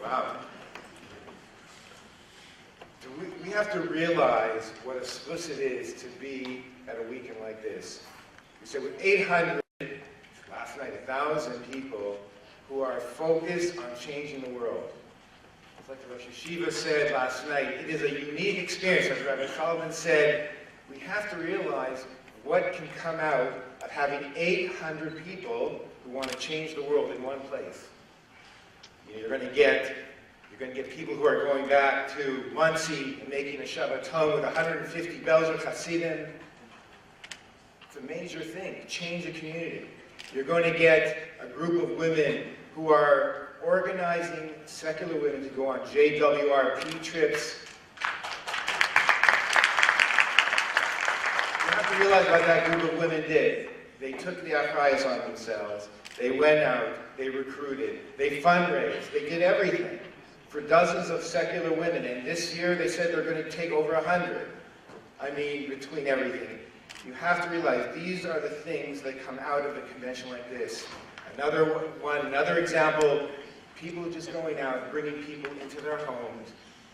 Wow. We have to realize what a spliss it is to be at a weekend like this. We said with 800, last night, 1,000 people who are focused on changing the world. It's like the Rosh Yeshiva said last night, it is a unique experience. As Rabbi Solomon said, we have to realize what can come out of having 800 people who want to change the world in one place. You're going to get people who are going back to Muncie and making a Shabbaton with 150 Belzer Hasidim. It's a major thing, change the community. You're going to get a group of women who are organizing secular women to go on JWRP trips. You have to realize what that group of women did. They took the achrayus on themselves. They went out, they recruited, they fundraised, they did everything for dozens of secular women. And this year they said they're going to take over 100. I mean, between everything. You have to realize these are the things that come out of a convention like this. Another example, people just going out, bringing people into their homes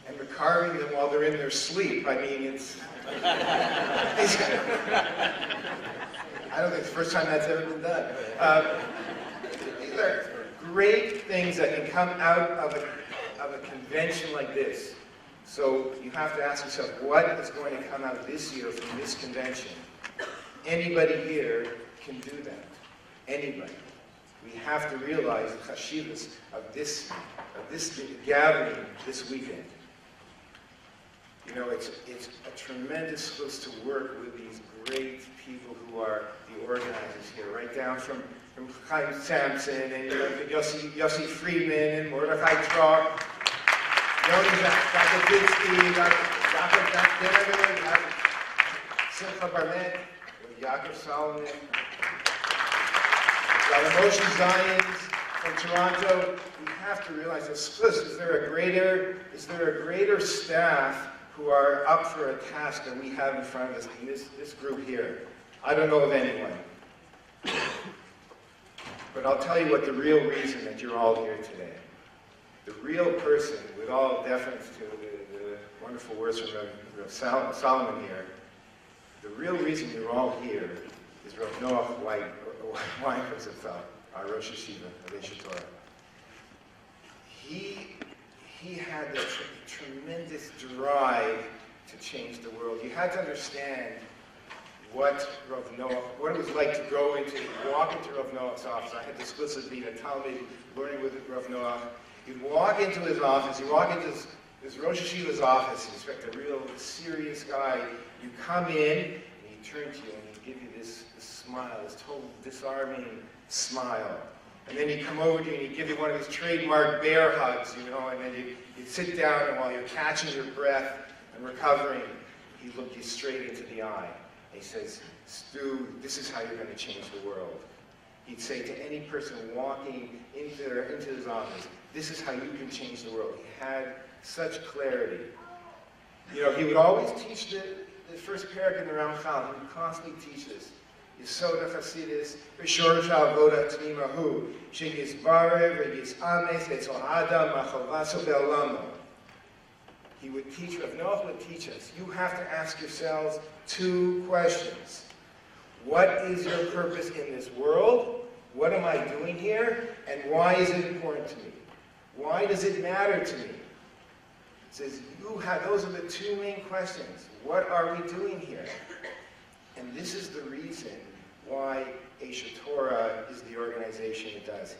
and recovering them while they're in their sleep. I mean, it's I don't think it's the first time that's ever been done. These are great things that can come out of a convention like this. So you have to ask yourself, what is going to come out this year from this convention? Anybody here can do that. Anybody. We have to realize the chashivas of this gathering this weekend. You know, it's a tremendous supposed to work with these great people who are the organizers here, right down from Chaim Sampson and Yossi Friedman and Mordechai Trok, Yoni Zakodinsky, Dr. Simcha Barnett, Yaakov Solomon, Moshe Zions from Toronto. We have to realize is there a greater staff who are up for a task that we have in front of us in this group here? I don't know of anyone. But I'll tell you what the real reason that you're all here today. The real person, with all deference to the wonderful words from Rav Solomon here, the real reason you're all here is Rav Noach Weinberg, our Rosh Yeshiva of Aish Torah. He had this tremendous drive to change the world. You had to understand what it was like to walk into Rav Noach's office. I had the split of being a Talmud, learning with Rav Noach. You'd walk into his office, you walk into his Rosh Yeshiva's office, you expect a real serious guy. You come in, and he turn to you, and he'd give you this smile, this total disarming smile. And then he'd come over to you, and he'd give you one of his trademark bear hugs, and then you'd sit down, and while you're catching your breath and recovering, he'd look you straight into the eye. And he says, Stu, this is how you're going to change the world. He'd say to any person walking into his office, this is how you can change the world. He had such clarity. He would always teach the first parak in the Ramchal. He would constantly teach this. Yesod HaChasidus, B'shorosh HaAvoda Tmimahu, Sheyizbarev V'yisames Etzel Adam Machavaso Be'olamo. He would teach, Rav Noach would teach us, you have to ask yourselves two questions. What is your purpose in this world? What am I doing here? And why is it important to me? Why does it matter to me? It says, those are the two main questions. What are we doing here? And this is the reason why Aish Torah is the organization it does.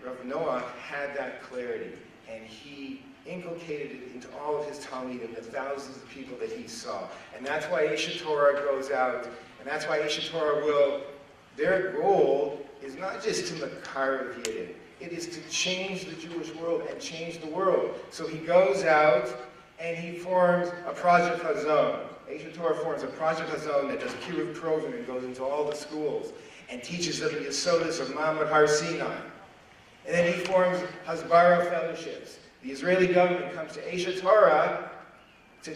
Rav Noach had that clarity, and he inculcated it into all of his Talmud and the thousands of people that he saw. And that's why Aish Torah goes out, and that's why Aish Torah their goal is not just to makar Yidden. It is to change the Jewish world and change the world. So he goes out and he forms a project Hazon. Aish Torah forms a project Hazon that does Kiruv Krovim and goes into all the schools and teaches them the Yesodis of Ma'amad Har Sinai. And then he forms Hasbara fellowships. The Israeli government comes to Aish Torah to a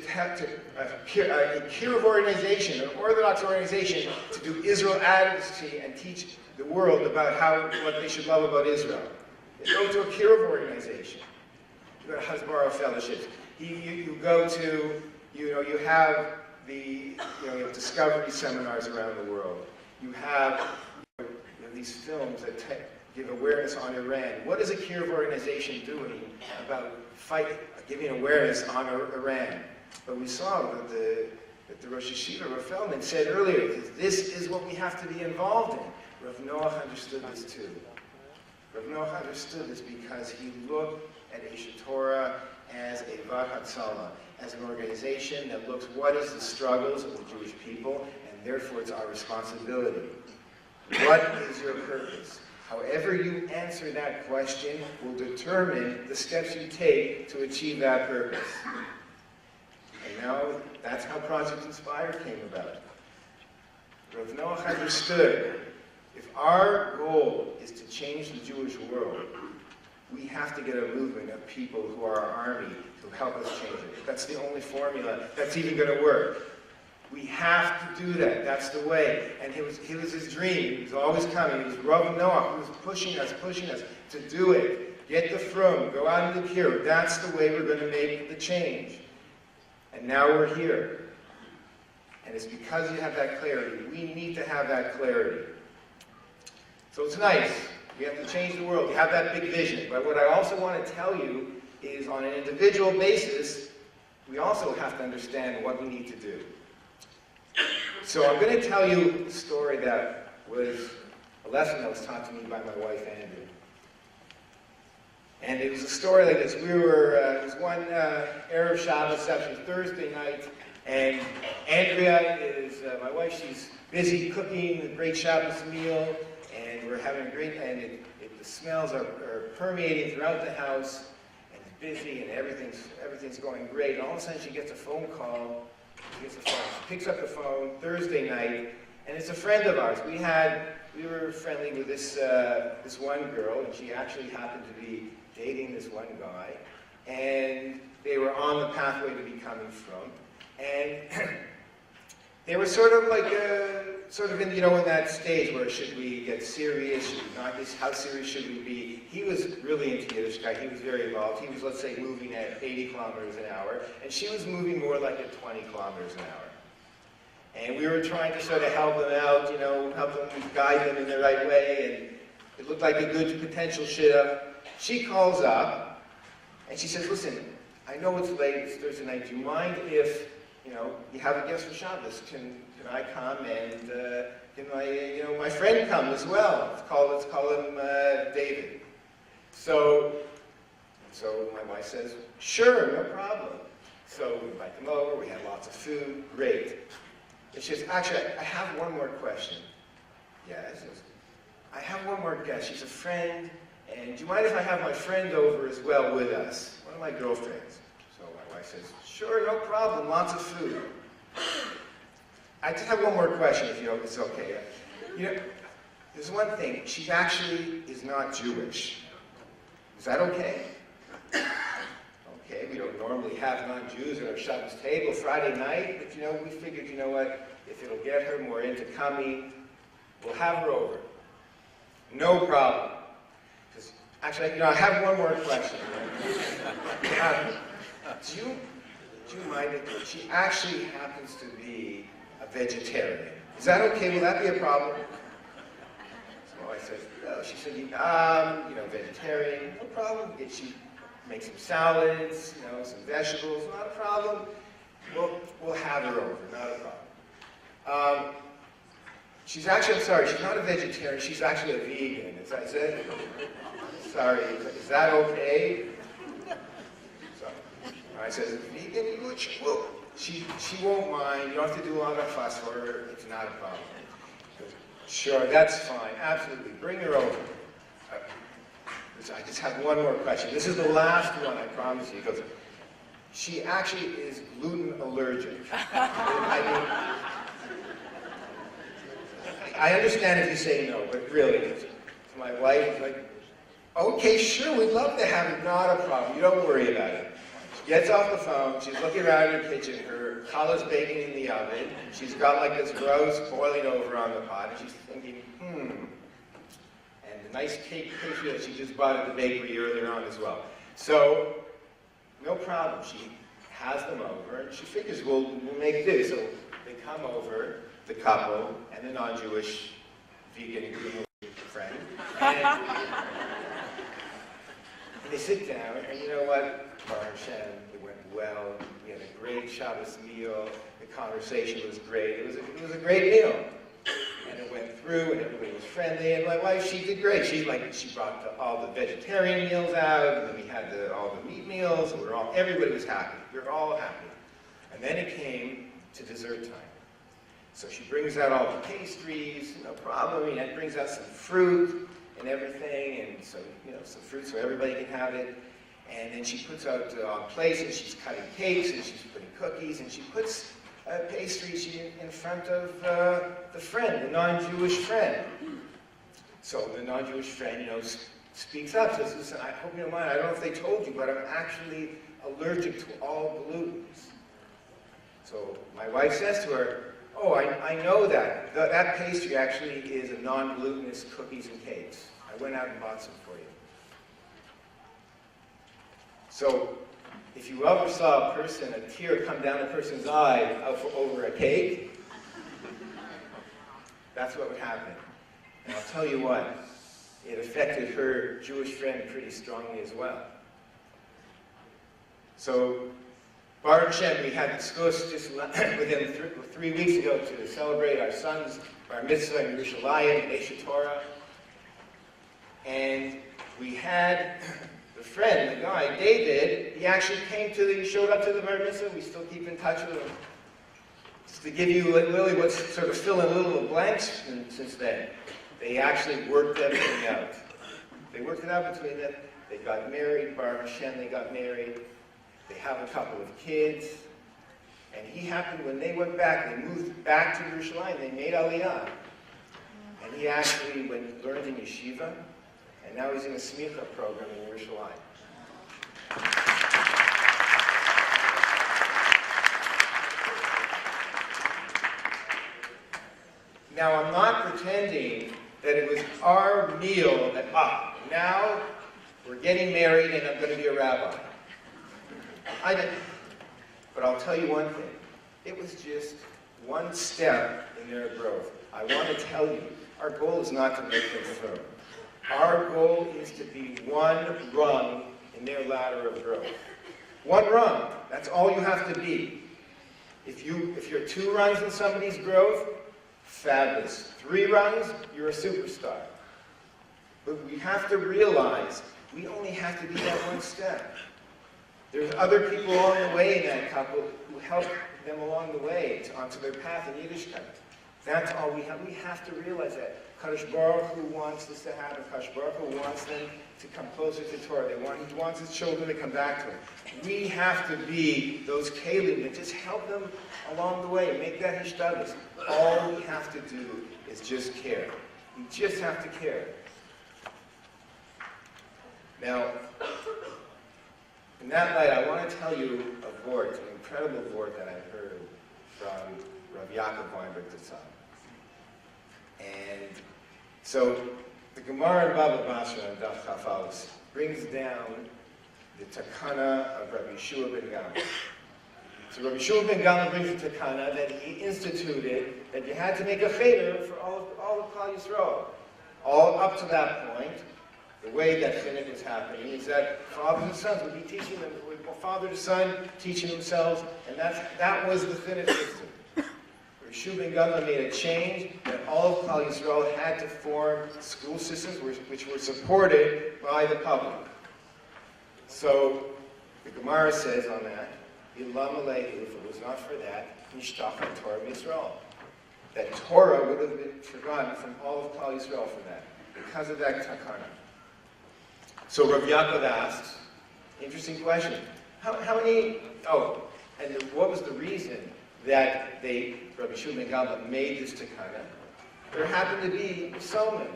Kiruv organization, an Orthodox organization, to do Israel advocacy and teach the world about what they should love about Israel. You go to a Kiruv organization. You go to Hasbara fellowships. You go to, you have the, you have discovery seminars around the world. You have, these films that give awareness on Iran. What is a Kiruv organization doing about giving awareness on Iran? But we saw that the Rosh Yeshiva, Rav Feldman, said earlier that this is what we have to be involved in. Rav Noach understood this too. Rav Noach understood this because he looked at Aish Torah as a Vad Hatzalah, as an organization that looks what is the struggles of the Jewish people, and therefore it's our responsibility. What is your purpose? However you answer that question will determine the steps you take to achieve that purpose. And now, that's how Project Inspire came about. Rav Noach understood, if our goal is to change the Jewish world, we have to get a movement of people who are our army to help us change it. That's the only formula that's even going to work. We have to do that. That's the way. And it was his dream. He was always coming. It was Rav Noach who was pushing us to do it. Get the frum, go out into the Kiruv. That's the way we're going to make the change. And now we're here. And it's because you have that clarity. We need to have that clarity. So it's nice. We have to change the world. We have that big vision. But what I also want to tell you is on an individual basis, we also have to understand what we need to do. So I'm going to tell you a story that was a lesson that was taught to me by my wife, Andrea. And it was a story like this. It was one Erev Shabbos, actually Thursday night, and Andrea is, my wife, she's busy cooking a great Shabbos meal, and we're having a great, and the smells are permeating throughout the house, and it's busy, and everything's going great, and all of a sudden she gets a phone call. She picks up the phone Thursday night, and it's a friend of ours. We were friendly with this one girl, and she actually happened to be dating this one guy, and they were on the pathway to becoming frum, and they were sort of like in in that stage where should we get serious, should we not? How serious should we be? He was really into Yiddishkeit. He was very involved. He was, let's say, moving at 80 kilometers an hour, and she was moving more like at 20 kilometers an hour. And we were trying to sort of help them out, help them guide them in the right way, and it looked like a good potential shidduch. She calls up, and she says, listen, I know it's late, it's Thursday night, do you mind if, you have a guest for Shabbos? Can I come, and can my friend come as well? Let's call him David. So my wife says, sure, no problem. So we invite them over, we had lots of food, great. And she says, actually, I have one more question. Yes, I have one more guest. She's a friend, and do you mind if I have my friend over as well with us? One of my girlfriends. So my wife says, sure, no problem, lots of food. I just have one more question, if it's okay. There's one thing. She actually is not Jewish. Is that okay? Okay, we don't normally have non-Jews at our Shabbos table Friday night, but we figured, what, if it'll get her more into coming, we'll have her over. No problem. Actually, I have one more question. Do you mind if she actually happens to be a vegetarian? Is that okay? Will that be a problem? So I said, no. She said, vegetarian, no problem. She makes some salads, some vegetables, not a problem. We'll have her over, not a problem. She's actually, I'm sorry, she's not a vegetarian, she's actually a vegan. As I said, sorry, is that okay? So I said, vegan, she won't mind, you don't have to do a lot of fuss for her, it's not a problem. Sure, that's fine, absolutely, bring her over. I just have one more question. This is the last one, I promise you. Because she actually is gluten allergic. I understand if you say no, but really, my wife is like, okay, sure, we'd love to have it, not a problem. You don't worry about it. She gets off the phone, she's looking around in her kitchen, her challah is baking in the oven, she's got like this roast boiling over on the pot, and she's thinking, And a nice cake pastry that she just bought at the bakery earlier on as well. So, no problem. She has them over, and she figures we'll make do. So they come over, the couple, and the non-Jewish vegan friend, and they sit down, and you know what? Baruch Hashem, it went well. We had a great Shabbos meal. The conversation was great. It was a great meal. And it went through, and everybody was friendly. And my wife, she did great. She brought all the vegetarian meals out, and then we had all the meat meals, and everybody was happy. We were all happy. And then it came to dessert time. So she brings out all the pastries, no problem. And it brings out some fruit and everything, and so some fruit so everybody can have it. And then she puts out plates, and she's cutting cakes, and she's putting cookies, and she puts pastries in front of the friend, the non-Jewish friend. So the non-Jewish friend, speaks up, says, "Listen, I hope you don't mind. I don't know if they told you, but I'm actually allergic to all glutens." So my wife says to her, "Oh, I know that. That pastry actually is a non-glutinous cookies and cakes. I went out and bought some for you." So, if you ever saw a tear come down a person's eye over a cake, that's what would happen. And I'll tell you what, it affected her Jewish friend pretty strongly as well. So, Baruch Hashem, we had discussed just within 3 weeks ago to celebrate our son's bar mitzvah in Yerushalayim, Eshet Torah. And we had the friend, the guy, David, he showed up to the bar mitzvah. We still keep in touch with him. Just to give you really what's sort of fill in a little blanks since then. They actually worked everything out. They worked it out between them. They got married, Baruch Hashem, they got married. They have a couple of kids. And he happened, when they went back, they moved back to Yerushalayim, they made Aliyah. And he actually learned in yeshiva, and now he's in a smicha program in Yerushalayim. Now, I'm not pretending that it was our meal that, now we're getting married and I'm going to be a rabbi. I didn't. But I'll tell you one thing. It was just one step in their growth. I want to tell you, our goal is not to make them firm. Our goal is to be one rung in their ladder of growth. One rung. That's all you have to be. If you're 2 rungs in somebody's growth, fabulous. 3 rungs, you're a superstar. But we have to realize we only have to be that one step. There's other people along the way in that couple who help them along the way onto their path in Yiddishkeit. That's all we have. We have to realize that. Kadosh Baruch Hu wants this to happen. Kadosh Baruch Hu wants them to come closer to Torah. He wants his children to come back to him. We have to be those kelim that just help them along the way. Make that hishtadlus. All we have to do is just care. We just have to care. Now, in that light, I want to tell you a vort, an incredible vort that I've heard from Rav Yaakov Weinberg Tzad. And so the Gemara in Baba Basra and Daf Chafalus brings down the takana of Rabbi Yeshua ben Gamliel. So Rabbi Yeshua ben Gamliel brings the takana that he instituted that you had to make a cheder for all of Klal Yisrael. All up to that point, the way that chinuch was happening is that fathers and sons would be teaching them, father to son, teaching themselves, and that was the chinuch system. Yeshua ben Gamliel made a change that all of Klal Yisrael had to form school systems which were supported by the public. So the Gemara says on that, Ilam Alehu, if it was not for that, Nishtachar Torah Yisrael. That Torah would have been forgotten from all of Klal Yisrael for that, because of that takana. So Rav Yaakov asks, interesting question. How many, and what was the reason that Rabbi Yeshua ben Gamliel made this takana? There happened to be Rishonim,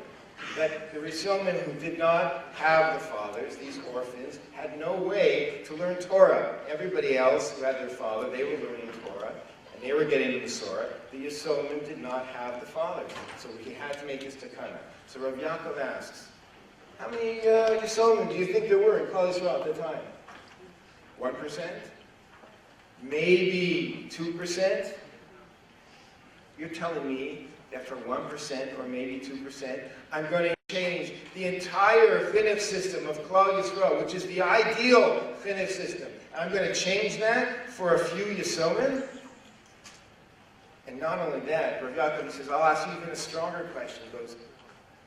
that the Rishonim who did not have the fathers, these orphans, had no way to learn Torah. Everybody else who had their father, they were learning Torah, and they were getting the Masorah. The Rishonim did not have the fathers, so he had to make this takana. So Rav Yaakov asks, How many Yisonim do you think there were in Klal Yisrael at the time? 1%? Maybe 2%? You're telling me that for 1% or maybe 2%, I'm going to change the entire chinuch system of Klal Yisrael, which is the ideal chinuch system. I'm going to change that for a few Yisonim? And not only that, Rav Yaakov says, I'll ask you even a stronger question. He goes,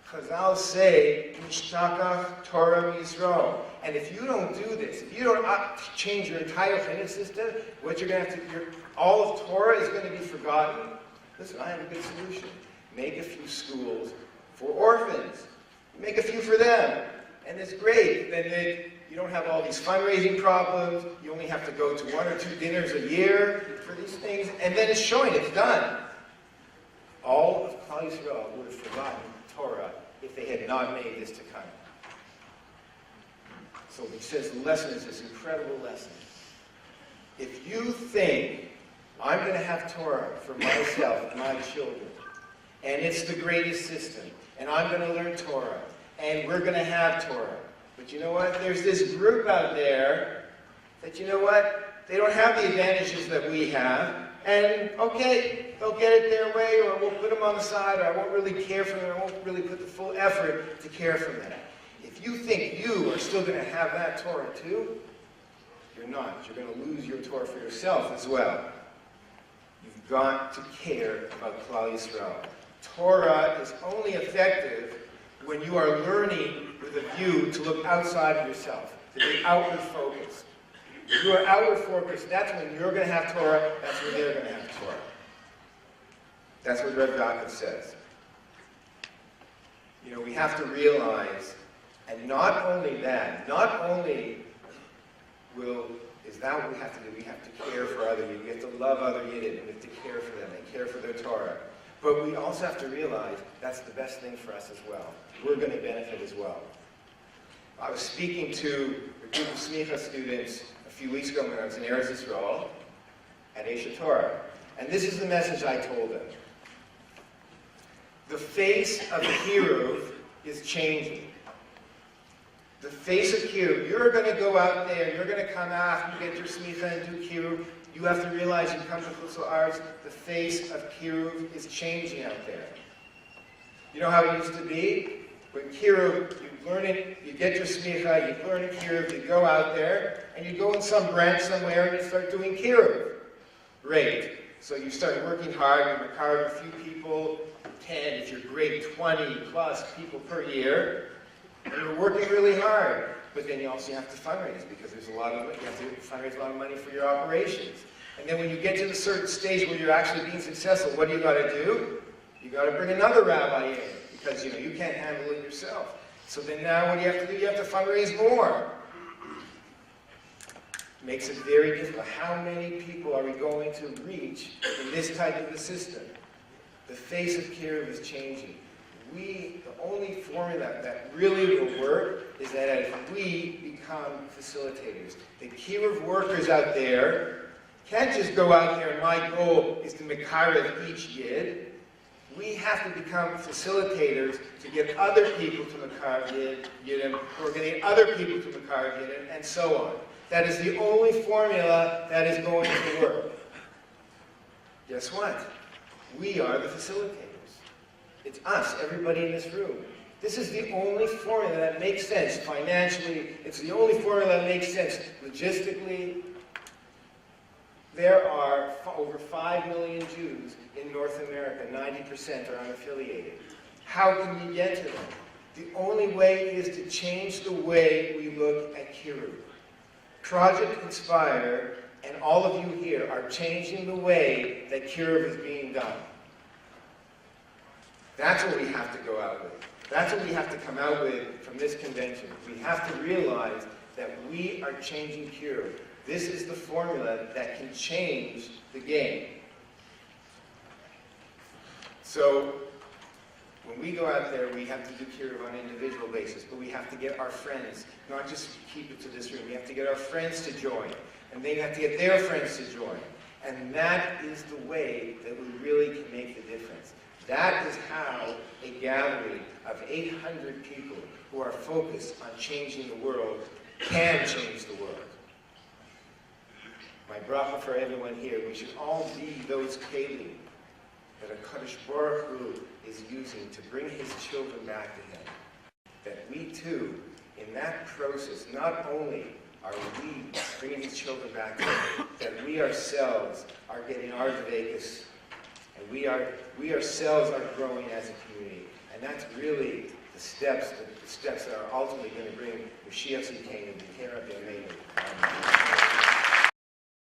Chazal say, Nishtakach Torah Yisrael. And if you don't do this, if you don't change your entire chinuch system, what you're going to have to, all of Torah is going to be forgotten. Listen, I have a good solution. Make a few schools for orphans. Make a few for them. And it's great. Then you don't have all these fundraising problems. You only have to go to 1 or 2 dinners a year for these things. And then it's showing it's done. All of Klal Yisrael would have forgotten Torah if they had not made this to come. So he says the lesson is this incredible lesson. If you think I'm going to have Torah for myself and my children, and it's the greatest system, and I'm going to learn Torah, and we're going to have Torah, but you know what? There's this group out there that, you know what? They don't have the advantages that we have, and okay, they'll get it their way, or we'll put them on the side, or I won't really care for them, I won't really put the full effort to care for them. If you think you are still going to have that Torah too, you're not. You're going to lose your Torah for yourself as well. You've got to care about Klal Yisrael. Torah is only effective when you are learning with a view to look outside of yourself, to be outward focused. If you are outward focused, that's when you're going to have Torah, that's when they're going to have Torah. That's what Rav Yaakov says. You know, we have to realize, and not only that, not only is that what we have to do, we have to care for other Yidden, we have to love other Yidden, we have to care for them and care for their Torah. But we also have to realize that's the best thing for us as well. We're going to benefit as well. I was speaking to a group of Smicha students a few weeks ago when I was in Eretz Yisrael at Esha Torah. And this is the message I told them. The face of Kiruv is changing. The face of Kiruv. You're going to go out there, you're going to come out, you get your Smicha and do Kiruv. You have to realize you come to Chutz La'aretz, the face of Kiruv is changing out there. You know how it used to be? When Kiruv, you learn it, you get your Smicha, you learn Kiruv, you go out there, and you go in some branch somewhere and you start doing Kiruv. Great. So you start working hard, you require a few people, 10, if you're great, 20 plus people per year, and you're working really hard. But then you also have to fundraise because there's a lot of money. You have to fundraise a lot of money for your operations. And then when you get to the certain stage where you're actually being successful, what do? You got to bring another rabbi in because you can't handle it yourself. So then now what do you have to do? You have to fundraise more. Makes it very difficult. How many people are we going to reach in this type of a system? The face of Kiruv is changing. The only formula that really will work is that if we become facilitators. The Kiruv workers out there can't just go out there and my goal is to mekarev each Yid. We have to become facilitators to get other people to mekarev Yiddim, who are going to get other people to mekarev Yiddim, and so on. That is the only formula that is going to work. Guess what? We are the facilitators. It's us, everybody in this room. This is the only formula that makes sense financially. It's the only formula that makes sense logistically. There are over 5 million Jews in North America. 90% are unaffiliated. How can we get to them? The only way is to change the way we look at Kiruv. Project Inspire and all of you here are changing the way that Kiruv is being done. That's what we have to go out with. That's what we have to come out with from this convention. We have to realize that we are changing Kiruv. This is the formula that can change the game. So, when we go out there, we have to do Kiruv on an individual basis, but we have to get our friends, not just keep it to this room, we have to get our friends to join, and they have to get their friends to join. And that is the way that we really can make the difference. That is how a gathering of 800 people who are focused on changing the world can change the world. My bracha for everyone here, we should all be those kelim that HaKadosh Baruch Hu is using to bring his children back to him. That we too, in that process, not only are we bringing his children back to him, that we ourselves are getting our dvekus, and we ourselves are growing as a community. And that's really the steps that are ultimately going to bring Mashiach Tzidkeinu, the Terah B'Yameinu.